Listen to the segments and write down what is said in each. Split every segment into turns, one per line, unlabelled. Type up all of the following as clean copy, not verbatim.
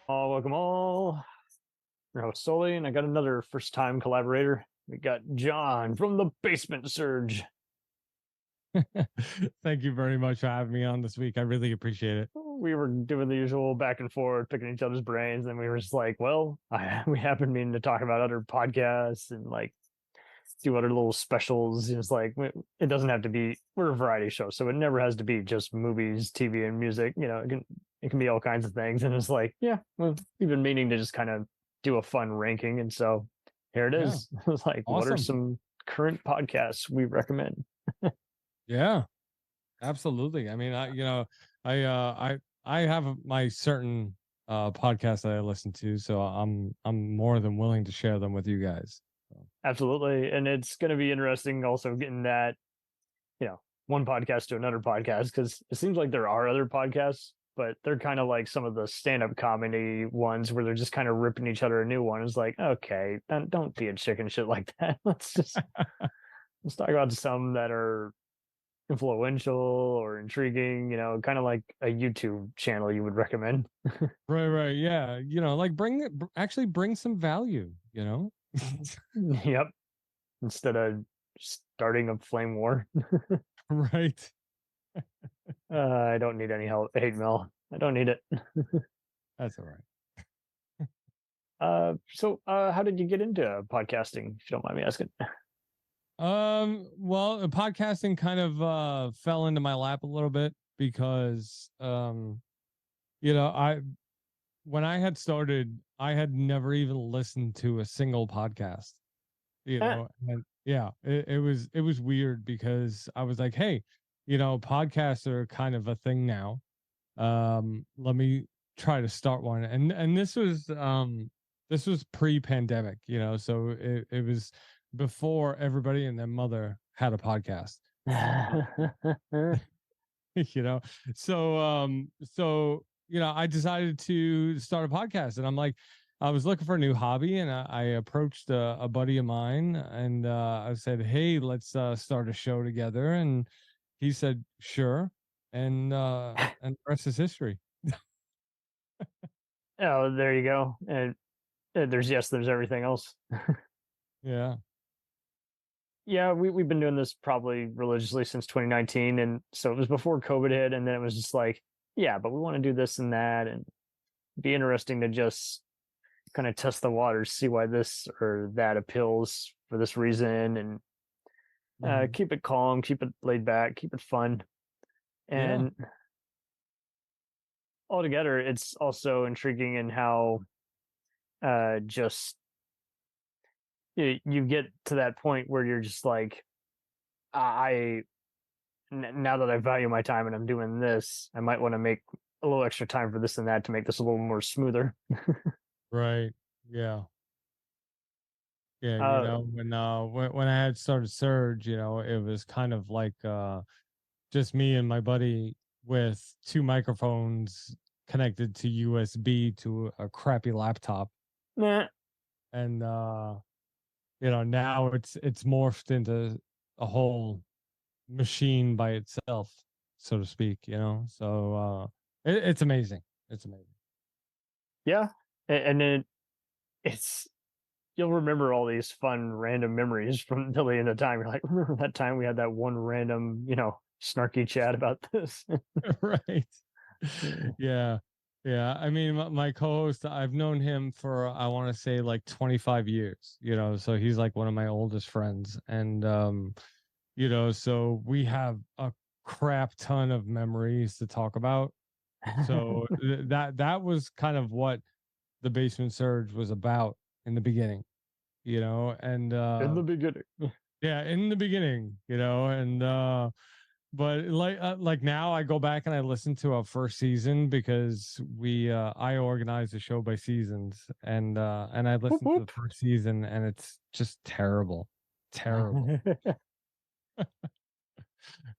Welcome all. Your host Sully, and I got another first-time collaborator. We got John from the Basement Surge.
Thank you very much for having me on this week. I really appreciate it.
We were doing the usual back and forth, picking each other's brains, and we were just like, well, we have been meaning to talk about other podcasts and like do other little specials. It's like it doesn't have to be. We're a variety show, so it never has to be just movies, TV, and music. It can be all kinds of things. And it's like, yeah, well, we've been meaning to just kind of do a fun ranking, and so here it
Yeah,
is. It's like, what are
awesome.
some current podcasts we recommend?
Yeah, absolutely. I mean, I have my certain podcasts that I listen to, so I'm more than willing to share them with you guys. So,
Absolutely, and it's going to be interesting also getting that one podcast to another podcast because it seems like there are other podcasts, but they're kind of like some of the stand-up comedy ones where they're just kind of ripping each other a new one. It's like, okay, don't be a chicken shit like that. Let's talk about some that are influential or intriguing, kind of like a YouTube channel you would recommend.
right, right, yeah. Like actually bring some value.
Yep. Instead of starting a flame war.
Right.
I don't need any help, hate mail. I don't need it.
That's all right.
So how did you get into podcasting, if you don't mind me asking?
Well, podcasting kind of fell into my lap a little bit because I when I had started, I had never even listened to a single podcast,
Eh,
and yeah, it was weird because I was like, hey, podcasts are kind of a thing now. Let me try to start one. And this was pre-pandemic, so it was before everybody and their mother had a podcast. you know so I decided to start a podcast, and I'm like, I was looking for a new hobby, and I approached a buddy of mine, and I said, hey, let's start a show together. And he said sure, and the rest is history.
Oh, there you go. And there's everything else.
Yeah.
Yeah, we've been doing this probably religiously since 2019, and so it was before COVID hit, and then it was just like, yeah, but we want to do this and that, and be interesting to just kind of test the waters, see why this or that appeals for this reason, and
Hmm.
keep it calm, keep it laid back, keep it fun,
Yeah.
and altogether, it's also intriguing in how just you get to that point where you're just like, I now that I value my time and I'm doing this, I might want to make a little extra time for this and that to make this a little more smoother.
Right. Yeah. Yeah.
Uh,
When I had started Surge, it was kind of like just me and my buddy with two microphones connected to USB to a crappy laptop.
nah.
And now it's morphed into a whole machine by itself, so to speak. So it's amazing. It's amazing.
Yeah, and then it's you'll remember all these fun random memories from till the end of time. You're like, remember that time we had that one random, snarky chat about this.
Right. Yeah. Yeah. I mean, my co-host, I've known him for, I want to say, like 25 years, so he's like one of my oldest friends. And so we have a crap ton of memories to talk about. So that was kind of what the Basement Surge was about in the beginning, and
In the beginning.
yeah, in the beginning, and but like now I go back and I listen to our first season because I organize the show by seasons, and I
Whoop,
listened to the
whoop.
first season, and it's just terrible. Terrible.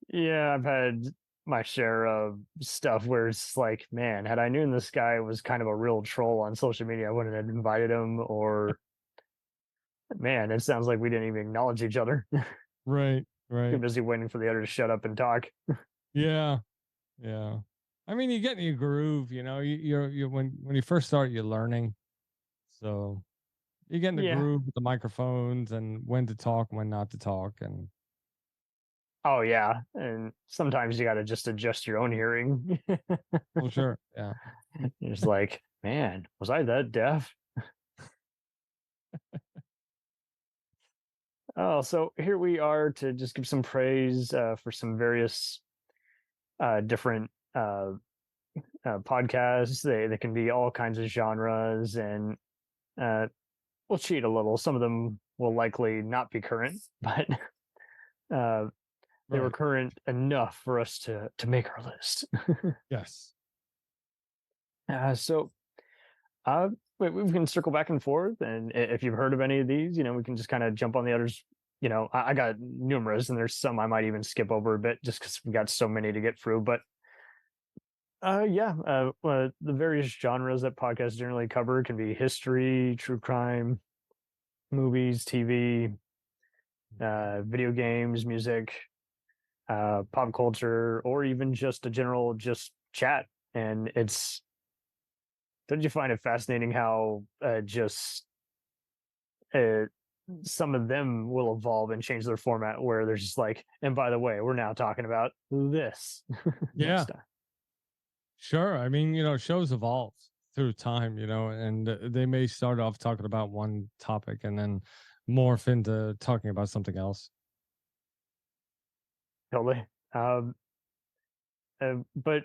Yeah, I've had my share of stuff where it's like, man, had I known this guy was kind of a real troll on social media, I wouldn't have invited him. Or, man, it sounds like we didn't even acknowledge each other.
Right,
Too
right.
busy waiting for the other to shut up and talk.
Yeah, yeah. I mean, you get in your groove, you're when you first start, you're learning. So you get in the
Yeah.
groove with the microphones and when to talk, when not to talk. And
Oh yeah, and sometimes you got to just adjust your own hearing.
oh, sure. Yeah.
You're just like, man, was I that deaf? Oh, so here we are to just give some praise for some various different podcasts. They can be all kinds of genres, and uh, we'll cheat a little. Some of them will likely not be current, but uh, they were
Right.
current enough for us to make our list.
Yes.
So uh, we can circle back and forth, and if you've heard of any of these, we can just kind of jump on the others. I got numerous, and there's some I might even skip over a bit just because we got so many to get through. But yeah, the various genres that podcasts generally cover can be history, true crime, movies, TV, video games, music, pop culture, or even just a general just chat. And don't you find it fascinating how just uh, some of them will evolve and change their format where they're just like, and by the way, we're now talking about this next
Yeah.
time.
Sure. I mean, shows evolve through time, and they may start off talking about one topic and then morph into talking about something else.
Totally. Um, but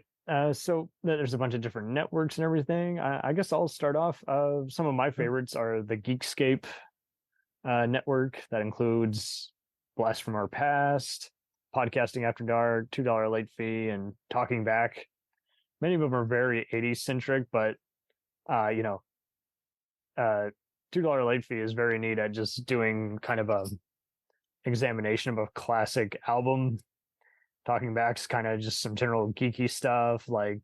so there's a bunch of different networks and everything. I guess I'll start off. Some of my
Sure.
favorites are the Geekscape network that includes Blast from Our Past, Podcasting After Dark, $2 late fee, and Talking Back. Many of them are very 80s centric, but uh, you know, uh, $2 late fee is very neat at just doing kind of a examination of a classic album. Talking Back's kind of just some general geeky stuff like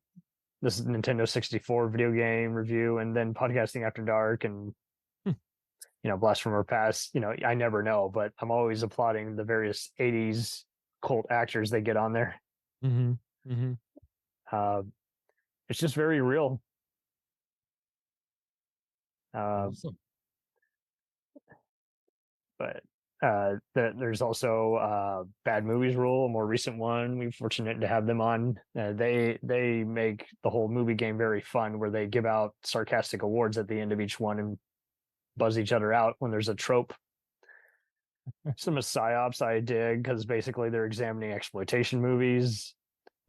this is Nintendo 64 video game review, and then Podcasting After Dark and Blast from Our Past. I never know, but I'm always applauding the various 80s cult actors they get on there.
Mm-hmm. Mm-hmm.
Uh, it's just very real. Uh,
Awesome.
but there's also Bad Movies Rule, a more recent one. We're fortunate to have them on. They make the whole movie game very fun, where they give out sarcastic awards at the end of each one and buzz each other out when there's a trope. Some of psyops I dig because basically they're examining exploitation movies,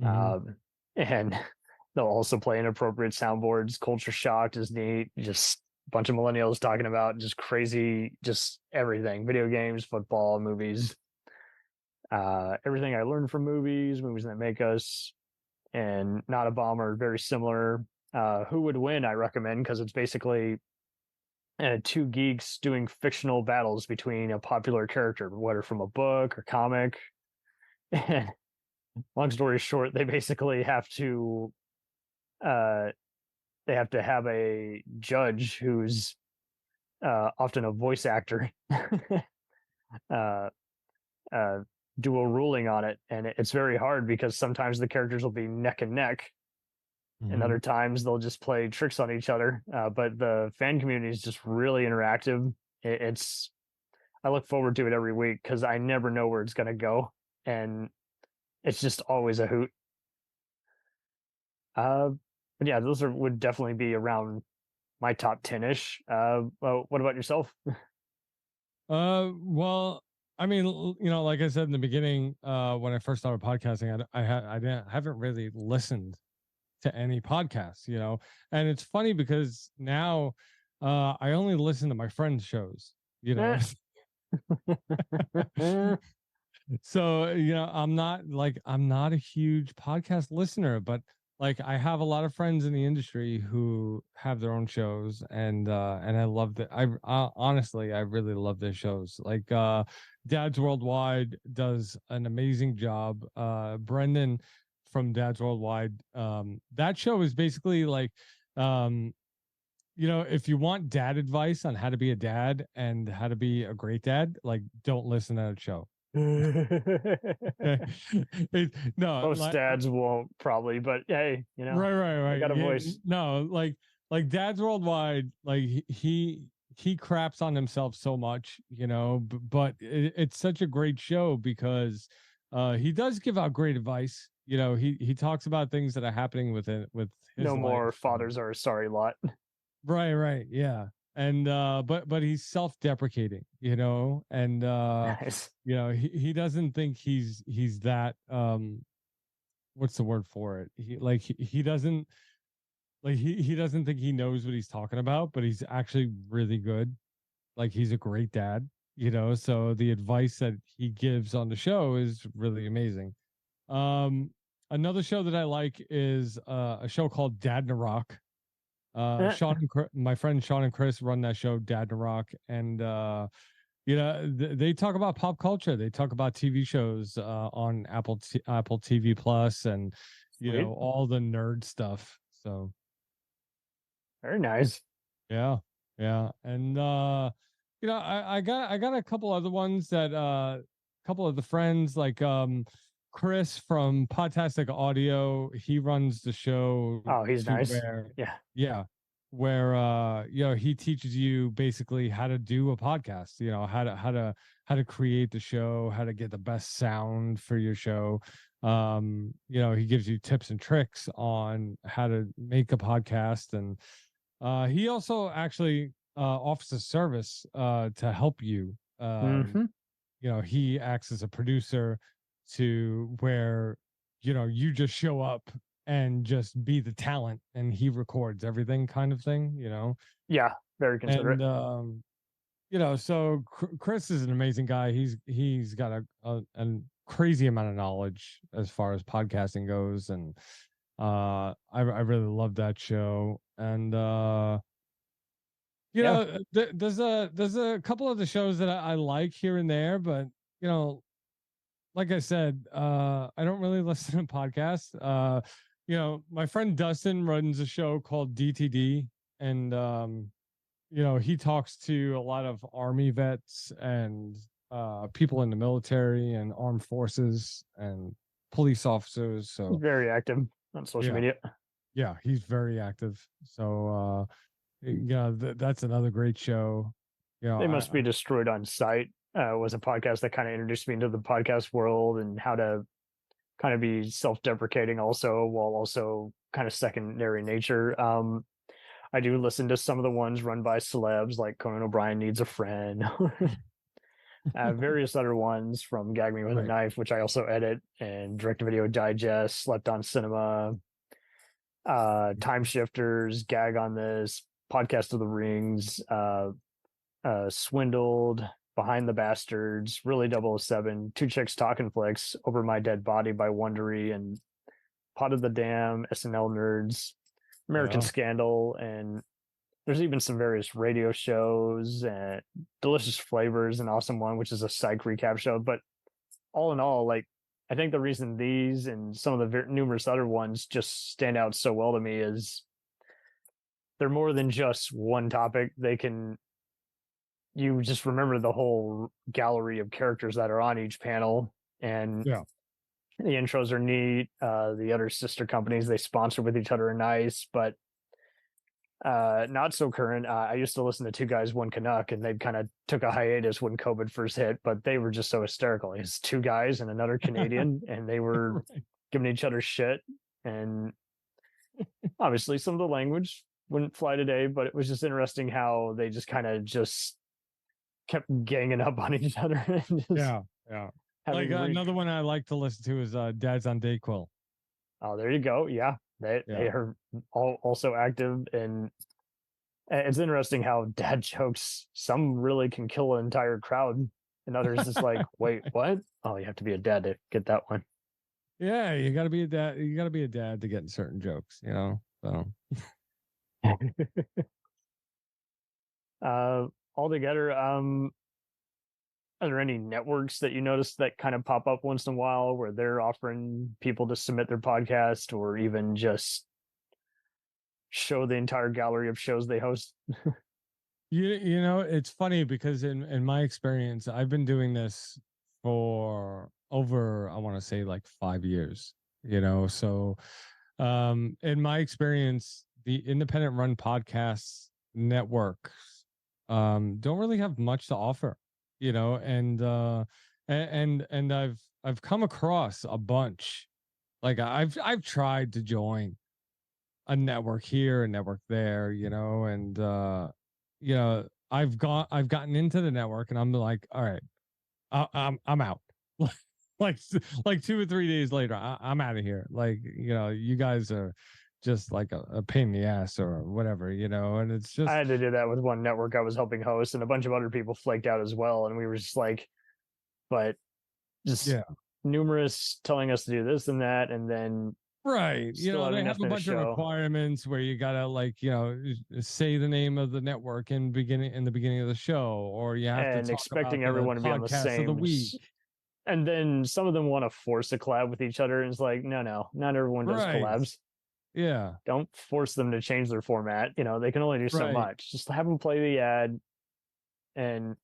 Mm-hmm.
and they'll also play inappropriate soundboards. Culture Shocked is neat. Just a bunch of millennials talking about just crazy, just everything: video games, football, movies, everything I learned from movies that make us, and Not a Bomb are very similar. Who Would Win? I recommend because it's basically two geeks doing fictional battles between a popular character, whether from a book or comic. And long story short, they basically uh, have a judge who's often a voice actor uh, uh, do a ruling on it, and it's very hard because sometimes the characters will be neck and neck, and
Mm-hmm.
other times they'll just play tricks on each other. But the fan community is just really interactive. It's I look forward to it every week because I never know where it's going to go, and it's just always a hoot. Uh, but yeah, those would definitely be around my top 10-ish. Well, what about yourself?
Well, I mean, like I said in the beginning, when I first started podcasting, I haven't really listened to any podcasts, and it's funny because now, I only listen to my friends' shows, you know.
Eh.
So, I'm not a huge podcast listener, but like I have a lot of friends in the industry who have their own shows, and I love that. Honestly, I really love their shows. Like Dad's Worldwide does an amazing job. Brendan from Dad's Worldwide, that show is basically like, um if you want dad advice on how to be a dad and how to be a great dad, like don't listen to that show. No,
Most dads won't probably, but hey,
right.
I got a
Yeah,
voice.
no, like Dads Worldwide, like he craps on himself so much, but it's such a great show because he does give out great advice. He talks about things that are happening with his
No more
life.
fathers are a sorry lot.
Right, yeah. And but he's self-deprecating, and
Nice.
he doesn't think he's that what's the word for it? He doesn't he doesn't think he knows what he's talking about, but he's actually really good. Like he's a great dad, so the advice that he gives on the show is really amazing. Um Another show that I like is a show called Dad in a Rock. My friend Sean and Chris run that show, Dad in a Rock, and they talk about pop culture. They talk about TV shows on Apple TV Plus, and
Sweet.
all the nerd stuff. So
Very nice.
yeah, and I got a couple other ones that a couple of the friends like Chris from Podtastic Audio. He runs the show
Oh, he's
to
nice.
where
Yeah.
yeah, where he teaches you basically how to do a podcast, how to create the show, how to get the best sound for your show. He gives you tips and tricks on how to make a podcast, and he also actually offers a service to help you.
Mm-hmm.
He acts as a producer to where you just show up and just be the talent, and he records everything, kind of thing.
Yeah. Very considerate.
And so Chris is an amazing guy. He's got a crazy amount of knowledge as far as podcasting goes, and I really love that show. And
Yeah.
there's a couple of the shows that I like here and there, but like I said, I don't really listen to podcasts. My friend Dustin runs a show called DTD, and he talks to a lot of army vets and people in the military and armed forces and police officers. So
Very active on social
yeah,
media.
yeah, he's very active. So that's another great show.
They must be destroyed on site. Was a podcast that kind of introduced me into the podcast world and how to kind of be self-deprecating also while also kind of secondary nature. I do listen to some of the ones run by celebs like Conan O'Brien Needs a Friend. Various other ones from Gag Me with a
right.
Knife, which I also edit, and Direct to Video Digest, Slept on Cinema, Time Shifters, Gag on This, Podcast of the Rings, Swindled, Behind the Bastards, Really 007, Two Chicks Talking Flicks, Over My Dead Body by Wondery, and Pot of the Dam, SNL Nerds, American Scandal, and there's even some various radio shows and Delicious Flavors, an awesome one, which is a psych recap show. But all in all, like I think the reason these and some of the numerous other ones just stand out so well to me is they're more than just one topic. You just remember the whole gallery of characters that are on each panel, and
Yeah.
the intros are neat. The other sister companies they sponsor with each other are nice, but not so current. I used to listen to Two Guys One Canuck, and they kind of took a hiatus when COVID first hit, but they were just so hysterical. It's two guys and another Canadian, and they were
Right.
giving each other shit, and obviously some of the language wouldn't fly today, but it was just interesting how they just kind of just kept ganging up on each other and just
Yeah. Like
having
another one I like to listen to is Dad's on Dayquil.
Oh, there you go. Yeah, they
Yeah.
are also active, and it's interesting how dad jokes some really can kill an entire crowd, and others is like, wait, what? Oh, you have to be a dad to get that one.
Yeah, you got to be a dad. You got to be a dad to get certain jokes, So
Altogether, are there any networks that you notice that kind of pop up once in a while where they're offering people to submit their podcast or even just show the entire gallery of shows they host?
it's funny because in my experience, I've been doing this for over, I want to say like 5 years, so in my experience, the independent run podcasts networks don't really have much to offer, and I've come across a bunch. Like I've tried to join a network here, a network there, and I've gotten into the network, and I'm like, all right, I'm out. like like 2 or 3 days later, I'm out of here. Like, you guys are just like a pain in the ass or whatever, and it's
I
just
had to do that with one network I was helping host, and a bunch of other people flaked out as well. And we were just like, but just
yeah.
numerous telling us to do this and that, and then
Right.
still
They
having to
have a
finish
bunch of
show
requirements where you gotta like, say the name of the network in the beginning of the show, or you have to
and
talk about
expecting
the
everyone to be on the
podcast of the
same.
week.
And then some of them want to force a collab with each other, and it's like, no, not everyone does
Right.
collabs.
Yeah.
Don't force them to change their format. They can only do so
Right.
much. Just have them play the ad. And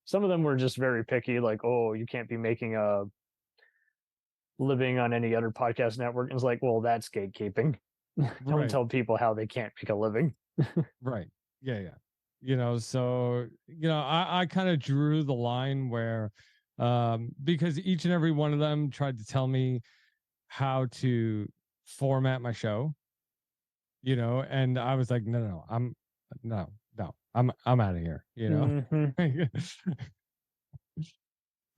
some of them were just very picky, like, oh, you can't be making a living on any other podcast network. And it's like, well, that's gatekeeping. Don't
Right.
tell people how they can't make a living.
Right. Yeah, yeah. So, I kind of drew the line where because each and every one of them tried to tell me how to format my show, and I was like, no, I'm out of here,
Mm-hmm.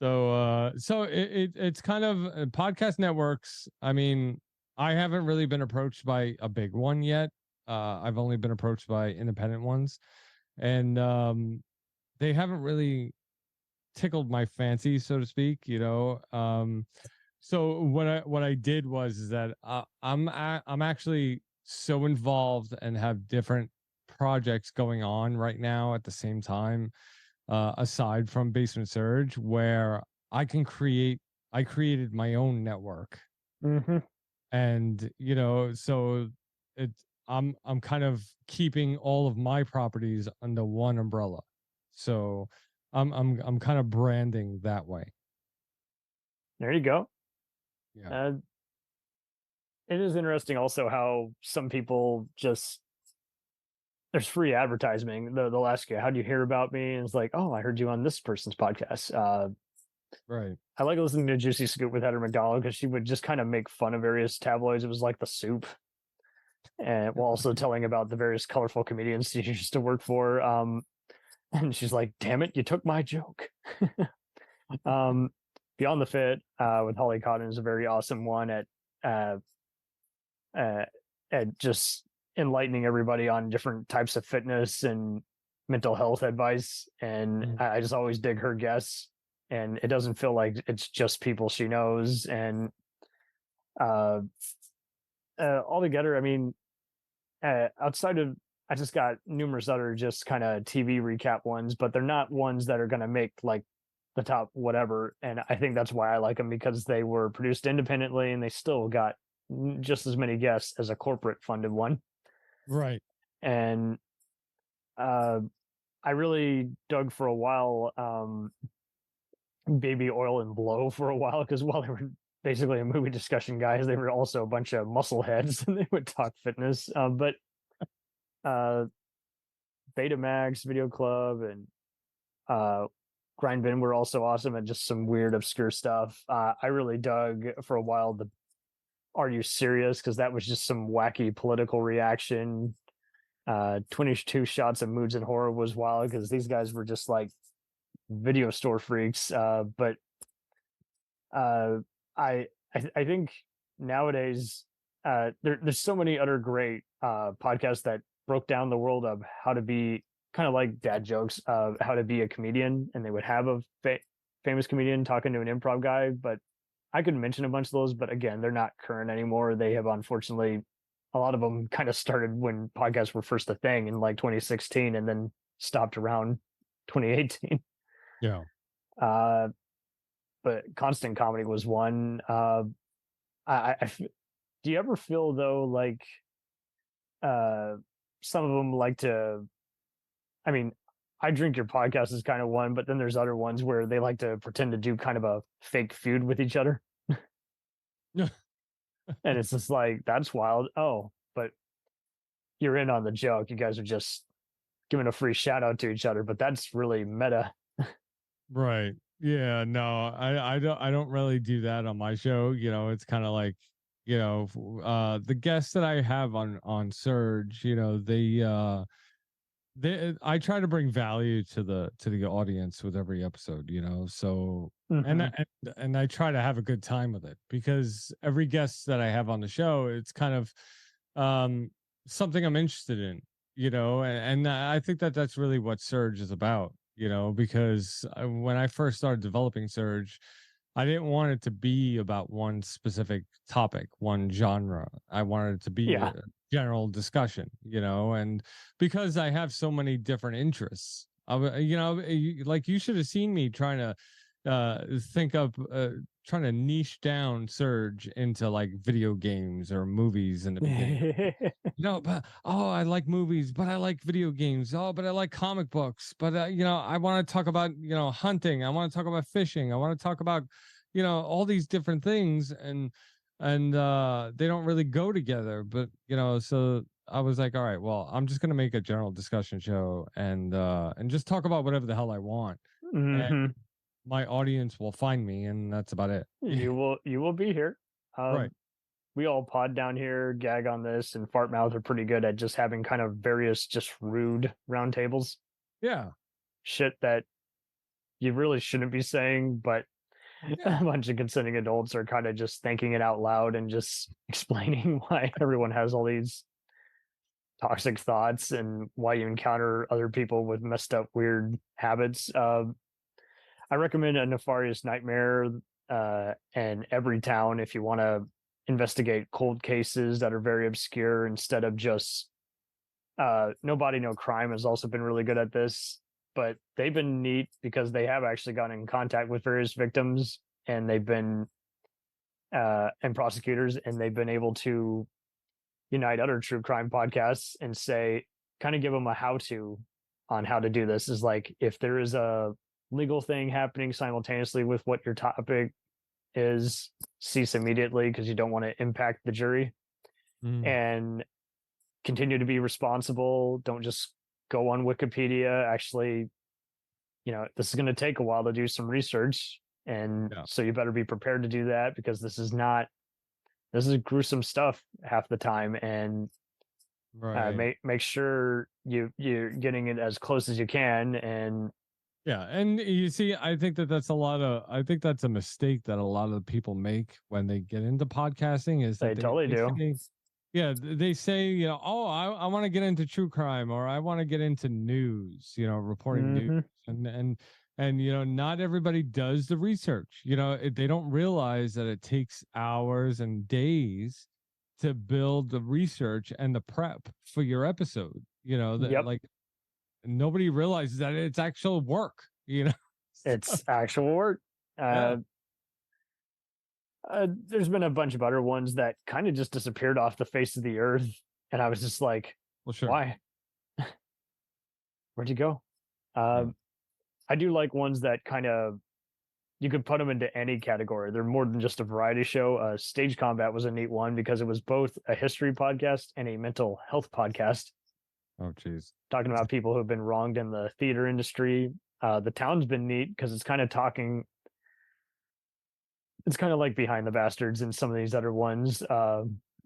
So it's kind of podcast networks. I mean, I haven't really been approached by a big one yet. I've only been approached by independent ones, and they haven't really tickled my fancy, so to speak. So what I did was is that I'm actually so involved and have different projects going on right now at the same time, aside from Basement Surge, where I created my own network,
Mm-hmm.
and so it I'm kind of keeping all of my properties under one umbrella, so I'm kind of branding that way.
There you go.
Yeah.
Uh, it is interesting also how some people just there's free advertising. They'll ask you, "How do you hear about me?" And it's like, "Oh, I heard you on this person's podcast."
Right.
I like listening to Juicy Scoop with Heather McDonald because she would just kind of make fun of various tabloids. It was like the soup, and while also telling about the various colorful comedians she used to work for. And she's like, "Damn it, you took my joke." um, Beyond the Fit with Holly Cotton is a very awesome one uh, uh, at just enlightening everybody on different types of fitness and mental health advice. And
Mm.
I just always dig her guests, and it doesn't feel like it's just people she knows. And uh, altogether, I mean, outside of I just got numerous other just kind of TV recap ones, but they're not ones that are going to make like the top whatever. And I think that's why I like them, because they were produced independently and they still got just as many guests as a corporate funded one.
Right.
And uh, I really dug for a while Baby Oil and Blow for a while, because while they were basically a movie discussion guys, they were also a bunch of muscle heads and they would talk fitness. But uh, Betamax Video Club and Grindbin were also awesome, and just some weird obscure stuff. I really dug for a while the Are You Serious, because that was just some wacky political reaction. 22 Shots of Moods and Horror was wild because these guys were just like video store freaks. But uh, I think nowadays there's so many other great podcasts that broke down the world of how to be kind of like dad jokes of how to be a comedian, and they would have a famous comedian talking to an improv guy. But I could mention a bunch of those, but again, they're not current anymore. They have, unfortunately, a lot of them kind of started when podcasts were first a thing in like 2016 and then stopped around 2018.
Yeah.
Uh, but Constant Comedy was one. Do you ever feel though uh, some of them like to? I mean, I Drink Your Podcast is kind of one, but then there's other ones where they like to pretend to do kind of a fake feud with each other. And it's just like, that's wild. Oh, but you're in on the joke. You guys are just giving a free shout out to each other, but that's really meta.
Right. Yeah, no, I don't really do that on my show. It's kind of like, the guests that I have on Surge, I try to bring value to the audience with every episode, so
Mm-hmm.
and I try to have a good time with it, because every guest that I have on the show, it's kind of something I'm interested in, and I think that that's really what Surge is about, because when I first started developing Surge, I didn't want it to be about one specific topic, one genre. I wanted it to be
Yeah.
a general discussion, and because I have so many different interests, like you should have seen me trying to think up, trying to niche down Surge into like video games or movies in the beginning. But I like movies, but I like video games. Oh, but I like comic books. But I want to talk about hunting. I want to talk about fishing. I want to talk about all these different things, and they don't really go together. But so I was like, all right, well, I'm just gonna make a general discussion show and just talk about whatever the hell I want, and
Mm-hmm.
my audience will find me, and that's about it.
You will be here.
Right.
We all pod down here, gag on this, and fart mouth are pretty good at just having kind of various just rude roundtables.
Yeah.
Shit that you really shouldn't be saying, but
Yeah.
a bunch of consenting adults are kind of just thinking it out loud and just explaining why everyone has all these toxic thoughts and why you encounter other people with messed up weird habits. I recommend A Nefarious Nightmare and Every Town if you want to investigate cold cases that are very obscure instead of just No Body No Crime has also been really good at this, but they've been neat because they have actually gotten in contact with various victims, and they've been and prosecutors, and they've been able to unite other true crime podcasts and say, kind of give them a how to on how to do this. Is like, if there is a legal thing happening simultaneously with what your topic is, cease immediately because you don't want to impact the jury,
Mm.
and continue to be responsible. Don't just go on Wikipedia. Actually, this is going to take a while to do some research. And
Yeah.
so you better be prepared to do that, because this is gruesome stuff half the time. And
Right.
make sure you're getting it as close as you can. And
Yeah, and you see, I think that's a mistake that a lot of people make when they get into podcasting, is
they
that
totally
they
do.
say, yeah, they say, oh, I want to get into true crime, or I want to get into news, reporting news,
Mm-hmm.
and not everybody does the research. They don't realize that it takes hours and days to build the research and the prep for your episode. That,
Yep.
like, nobody realizes that it's actual work, So,
It's actual work.
yeah,
uh, there's been a bunch of other ones that kind of just disappeared off the face of the earth, and I was just like,
well, sure.
why? Where'd you go?
Yeah.
um, I do like ones that kind of, you could put them into any category. They're more than just a variety show. Stage Combat was a neat one because it was both a history podcast and a mental health podcast,
Oh, geez.
talking about people who have been wronged in the theater industry. The Town's been neat because it's kind of talking, it's kind of like Behind the Bastards and some of these other ones,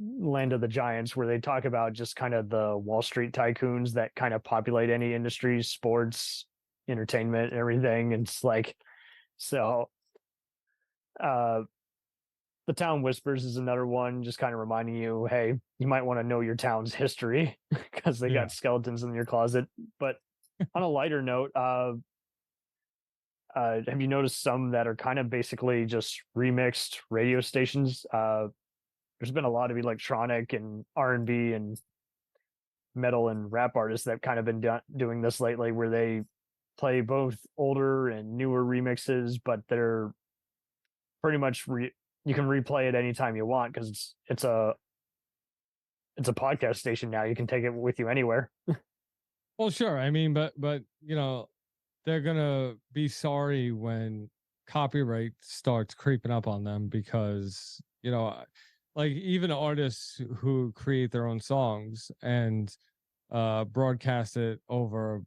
Land of the Giants, where they talk about just kind of the Wall Street tycoons that kind of populate any industry, sports, entertainment, and everything. And it's like, so uh The Town Whispers is another one, just kind of reminding you, hey, you might want to know your town's history because they
Yeah.
got skeletons in your closet. But on a lighter note, have you noticed some that are kind of basically just remixed radio stations? There's been a lot of electronic and R&B and metal and rap artists that kind of been doing this lately, where they play both older and newer remixes, but they're pretty much you can replay it anytime you want because it's a podcast station now. You can take it with you anywhere.
Well, sure. I mean, but they're gonna be sorry when copyright starts creeping up on them because like even artists who create their own songs and broadcast it over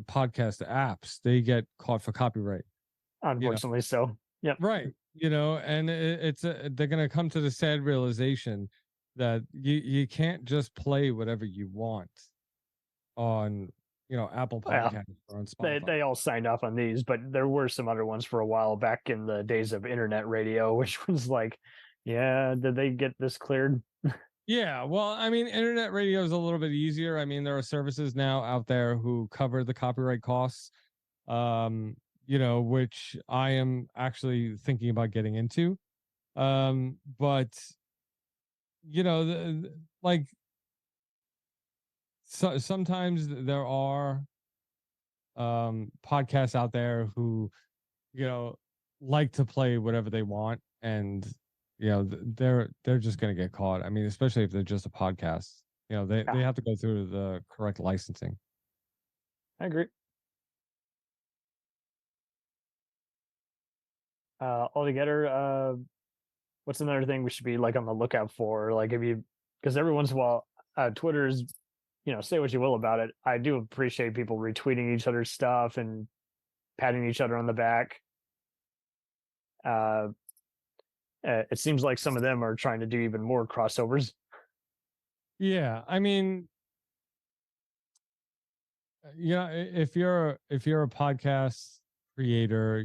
podcast apps, they get caught for copyright. You know,
Unfortunately, so yep.
right? And they're gonna come to the sad realization that you can't just play whatever you want on Apple
Well,
Podcasts or on
they
Spotify.
they all signed off on these, but there were some other ones for a while back in the days of internet radio, which was like, yeah, did they get this cleared?
Yeah, well, I mean, internet radio is a little bit easier. I mean, there are services now out there who cover the copyright costs, which I am actually thinking about getting into. But like sometimes there are podcasts out there who you know like to play whatever they want, and they're just going to get caught. I mean, especially if they're just a podcast,
Yeah,
they have to go through the correct licensing.
I agree. Altogether, what's another thing we should be like on the lookout for? Like, if you, because every once in a while, Twitter is, say what you will about it. I do appreciate people retweeting each other's stuff and patting each other on the back. Uh, it seems like some of them are trying to do even more crossovers.
Yeah, I mean, if you're a podcast creator,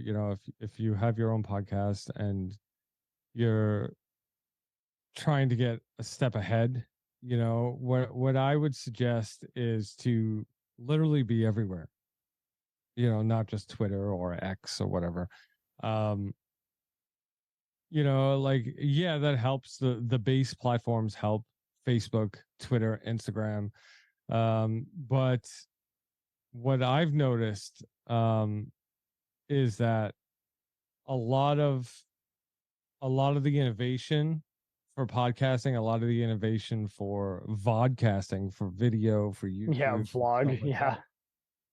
if you have your own podcast and you're trying to get a step ahead, what I would suggest is to literally be everywhere. Not just Twitter or X or whatever. Um, like yeah, that helps. The base platforms help: Facebook, Twitter, Instagram. But what I've noticed is that a lot of the innovation for podcasting, a lot of the innovation for vodcasting, for video, for
Yeah,
YouTube, stuff
vlog.
like
Yeah.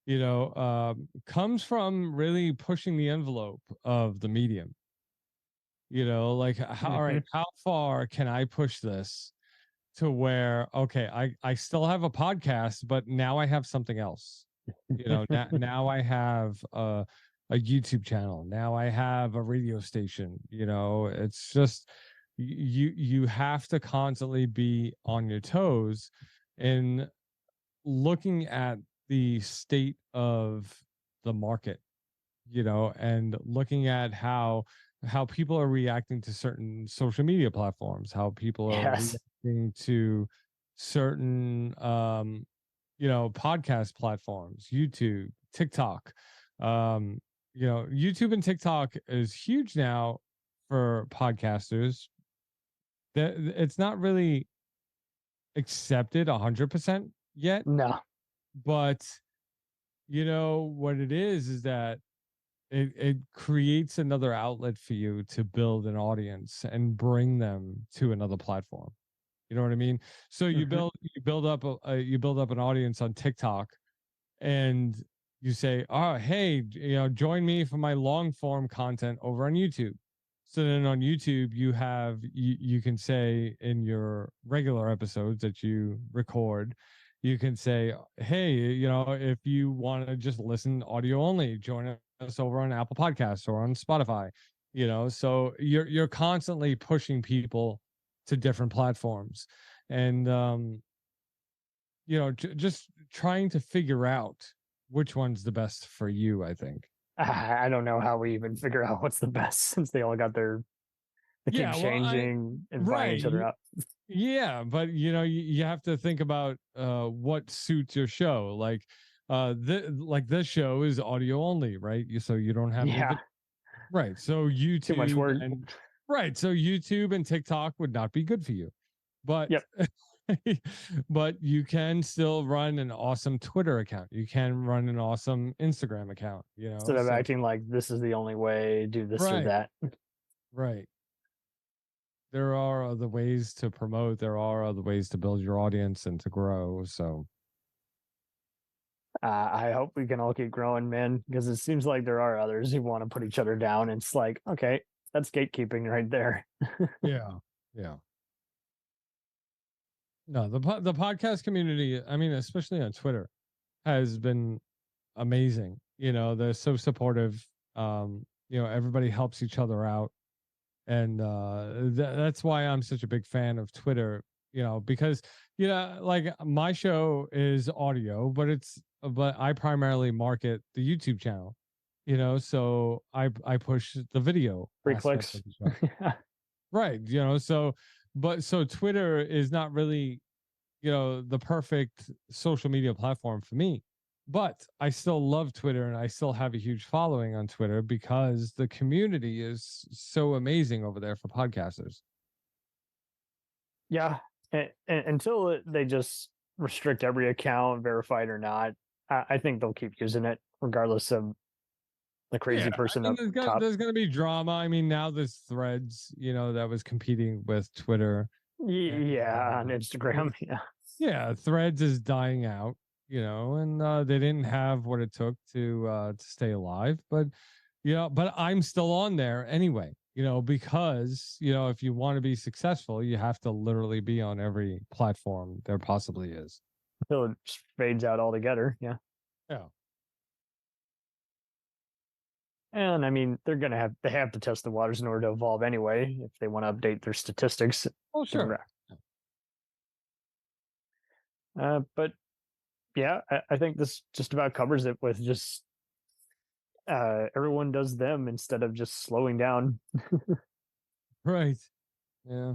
that, comes from really pushing the envelope of the medium. Like all right,
Hmm.
how far can I push this to where, okay, I still have a podcast, but now I have something else. Now I have a YouTube channel. Now I have a radio station. It's just you have to constantly be on your toes in looking at the state of the market, and looking at how people are reacting to certain social media platforms, how people are
Yes.
reacting to certain podcast platforms, YouTube, TikTok. YouTube and TikTok is huge now for podcasters. That it's not really accepted 100% yet,
No.
but what it is that it creates another outlet for you to build an audience and bring them to another platform. You know what I mean? So
Hmm.
you build up an audience on TikTok, and you say, "Oh, hey, join me for my long form content over on YouTube." So then on YouTube, you can say in your regular episodes that you record, you can say, "Hey, if you want to just listen audio only, join us over on Apple Podcasts or on Spotify." So you're constantly pushing people to different platforms, and just trying to figure out which one's the best for you, I think.
I don't know how we even figure out what's the best since they all got they keep
Yeah, well,
changing and buying
right.
each other out.
Yeah, but you have to think about what suits your show. Like this show is audio only, right? So you don't have any
Yeah.
right. So
Too much
YouTube
work.
and right. So YouTube and TikTok would not be good for you. But
Yep.
but you can still run an awesome Twitter account. You can run an awesome Instagram account,
Instead of
So
acting like this is the only way, do this or
right,
that.
right. There are other ways to promote, there are other ways to build your audience and to grow. So
I hope we can all keep growing, man, because it seems like there are others who want to put each other down. It's like, okay, that's gatekeeping right there.
Yeah. Yeah. No, the podcast community, I mean, especially on Twitter, has been amazing. They're so supportive. Everybody helps each other out. And that's why I'm such a big fan of Twitter, because like my show is audio, but I primarily market the YouTube channel, so I push the video
Free
aspect
clicks.
of the show. Right. So Twitter is not really, the perfect social media platform for me. But I still love Twitter and I still have a huge following on Twitter because the community is so amazing over there for podcasters.
Yeah, until they just restrict every account, verified or not, I think they'll keep using it regardless of the
Yeah,
crazy person
I mean,
up top.
there's gonna be drama. I mean, now there's Threads, that was competing with Twitter. And
Yeah, on Instagram. Yeah,
yeah, Threads is dying out, and they didn't have what it took to stay alive. But but I'm still on there anyway, because if you want to be successful, you have to literally be on every platform there possibly is.
until it just fades out altogether. Yeah,
Yeah.
and I mean they have to test the waters in order to evolve anyway if they want to update their statistics.
Oh, sure.
But yeah, I think this just about covers it with just everyone does them instead of just slowing down.
Right. Yeah.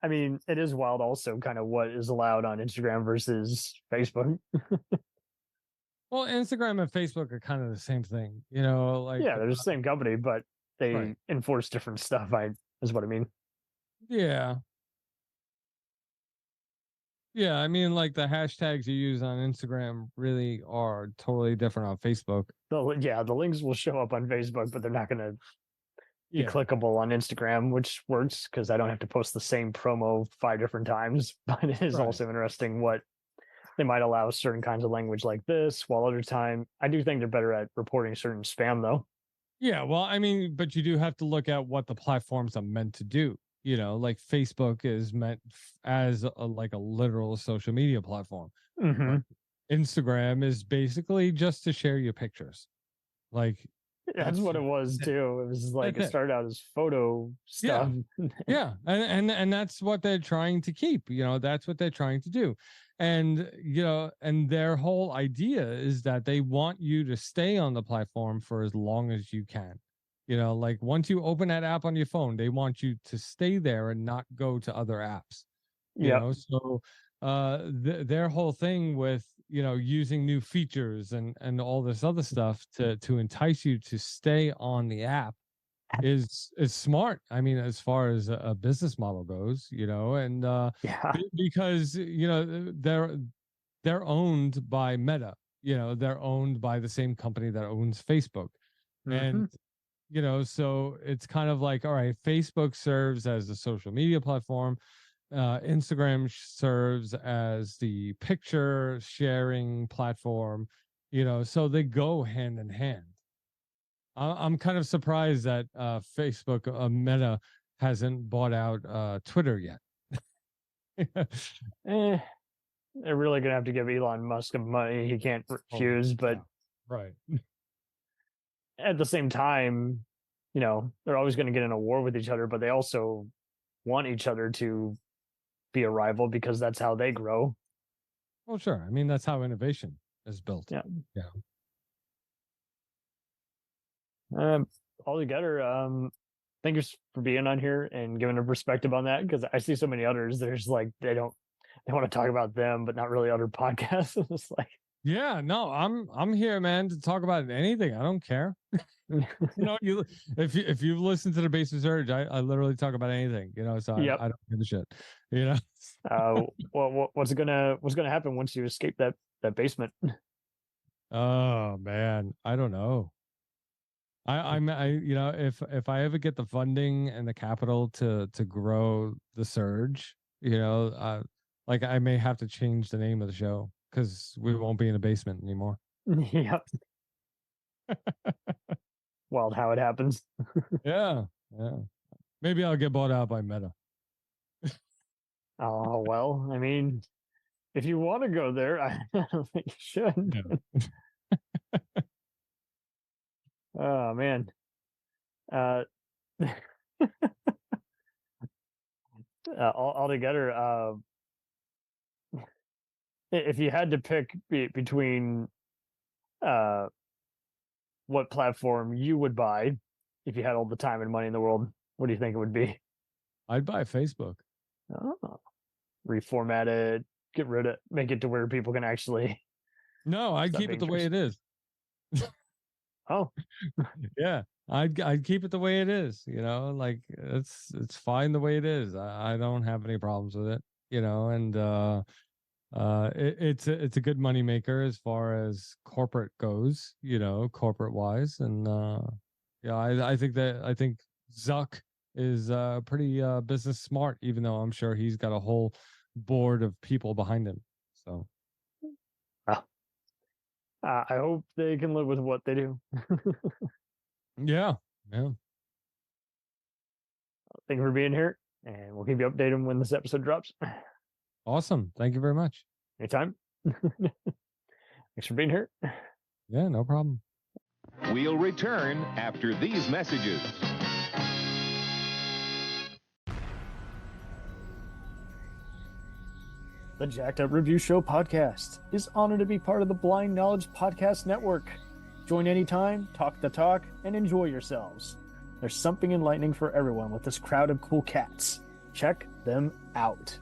I mean, it is wild also kind of what is allowed on Instagram versus Facebook.
Well, Instagram and Facebook are kind of the same thing,
Yeah, they're the same company, but they
right.
enforce different stuff. I is what I mean.
Yeah. Yeah, I mean, like the hashtags you use on Instagram really are totally different on Facebook.
Yeah, the links will show up on Facebook, but they're not going to be
Yeah.
clickable on Instagram, which works because I don't have to post the same promo 5 different times. But it is
Right.
also interesting what they might allow certain kinds of language like this, while other time I do think they're better at reporting certain spam though.
Yeah, well, I mean, but you do have to look at what the platforms are meant to do. Like Facebook is meant as like a literal social media platform.
Mm-hmm.
But Instagram is basically just to share your pictures. Like
That's what it was too. It was like
that's
it
it.
started out as photo
Yeah.
stuff.
Yeah, and that's what they're trying to keep. That's what they're trying to do, and and their whole idea is that they want you to stay on the platform for as long as you can. Like once you open that app on your phone, they want you to stay there and not go to other apps.
Yep.
So their whole thing with using new features and all this other stuff to entice you to stay on the app is smart. I mean, as far as a business model goes, and
Yeah.
because they're owned by Meta. They're owned by the same company that owns Facebook,
Mm-hmm.
and so it's kind of like, all right, Facebook serves as a social media platform. Instagram serves as the picture sharing platform. So they go hand in hand. I'm kind of surprised that Facebook Meta hasn't bought out Twitter yet.
Eh, they're really gonna have to give Elon Musk money. He can't
Oh,
refuse, but
yeah. Right.
at the same time, they're always going to get in a war with each other, but they also want each other to be a rival because that's how they grow.
Well, sure. I mean, that's how innovation is built.
Yeah.
Yeah.
Um, Altogether, thank you for being on here and giving a perspective on that because I see so many others. There's like they want to talk about them, but not really other podcasts. It's like
Yeah, no, I'm here, man, to talk about anything. I don't care. You if you've listened to the Basement Surge, I literally talk about anything, so
yep.
I don't give a shit. You know.
What's gonna happen once you escape that basement?
Oh man, I don't know. If I ever get the funding and the capital to grow the Surge, like I may have to change the name of the show. because we won't be in a basement anymore.
Yep. Wild how it happens.
Yeah. Maybe I'll get bought out by Meta.
Oh, well, I mean, if you want to go there, I don't think you should.
Yeah.
Oh, man. Altogether, if you had to pick between what platform you would buy if you had all the time and money in the world, what do you think it would be?
I'd buy Facebook.
Oh, reformat it, get rid of, make it to where people can actually.
No, I'd
Stop
keep it
being
the way it is.
Oh,
Yeah, I'd keep it the way it is. Like it's fine the way it is. I don't have any problems with it. And it's a good money maker as far as corporate goes. Corporate wise, and yeah, I think Zuck is pretty business smart, even though I'm sure he's got a whole board of people behind him. So
I hope they can live with what they do.
yeah.
Thank you for being here, and we'll keep you updated when this episode drops.
Awesome. Thank you very much.
Anytime. Thanks for being here.
Yeah, no problem.
We'll return after these messages.
The Jacked Up Review Show podcast is honored to be part of the Blind Knowledge Podcast Network. Join anytime, talk the talk, and enjoy yourselves. There's something enlightening for everyone with this crowd of cool cats. Check them out.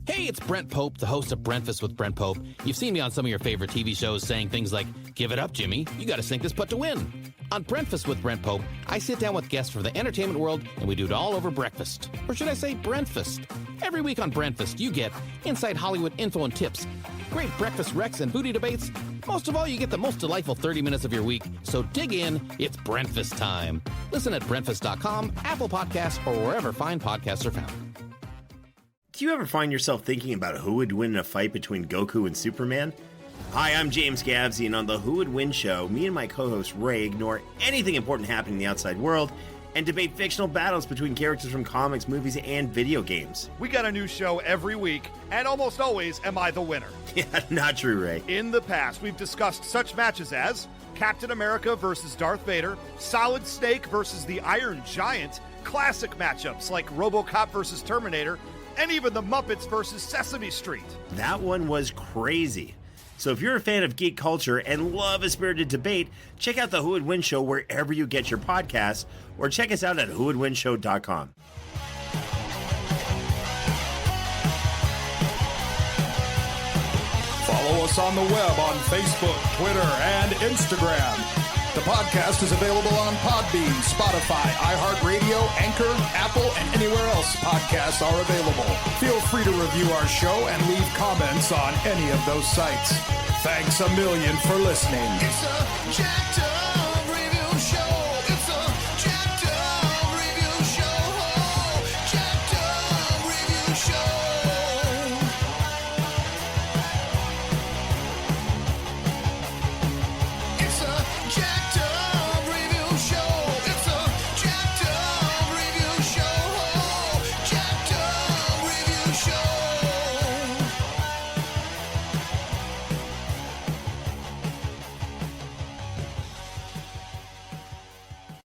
Hey, it's Brent Pope, the host of Breakfast with Brent Pope. You've seen me on some of your favorite TV shows saying things like, "Give it up, Jimmy. You got to sink this putt to win." On Breakfast with Brent Pope, I sit down with guests from the entertainment world, and we do it all over breakfast. Or should I say Brentfast? Every week on Brentfast, you get inside Hollywood info and tips, great breakfast recs and booty debates. Most of all, you get the most delightful 30 minutes of your week. So dig in. It's Brentfast time. Listen at Brentfast.com, Apple Podcasts, or wherever fine podcasts are found.
Do you ever find yourself thinking about who would win in a fight between Goku and Superman? Hi, I'm James Gabsy, and on the Who Would Win show, me and my co-host Ray ignore anything important happening in the outside world and debate fictional battles between characters from comics, movies, and video games.
We got a new show every week, and almost always am I the winner.
Yeah, not true, Ray.
In the past, we've discussed such matches as Captain America versus Darth Vader, Solid Snake versus the Iron Giant, classic matchups like RoboCop versus Terminator, and even the Muppets versus Sesame Street.
That one was crazy. So if you're a fan of geek culture and love a spirited debate, check out the Who Would Win show wherever you get your podcasts, or check us out at whowouldwinshow.com.
Follow us on the web on Facebook, Twitter, and Instagram. The podcast is available on Podbean, Spotify, iHeartRadio, Anchor, Apple, and anywhere else podcasts are available. Feel free to review our show and leave comments on any of those sites. Thanks a million for listening.
It's a jacked up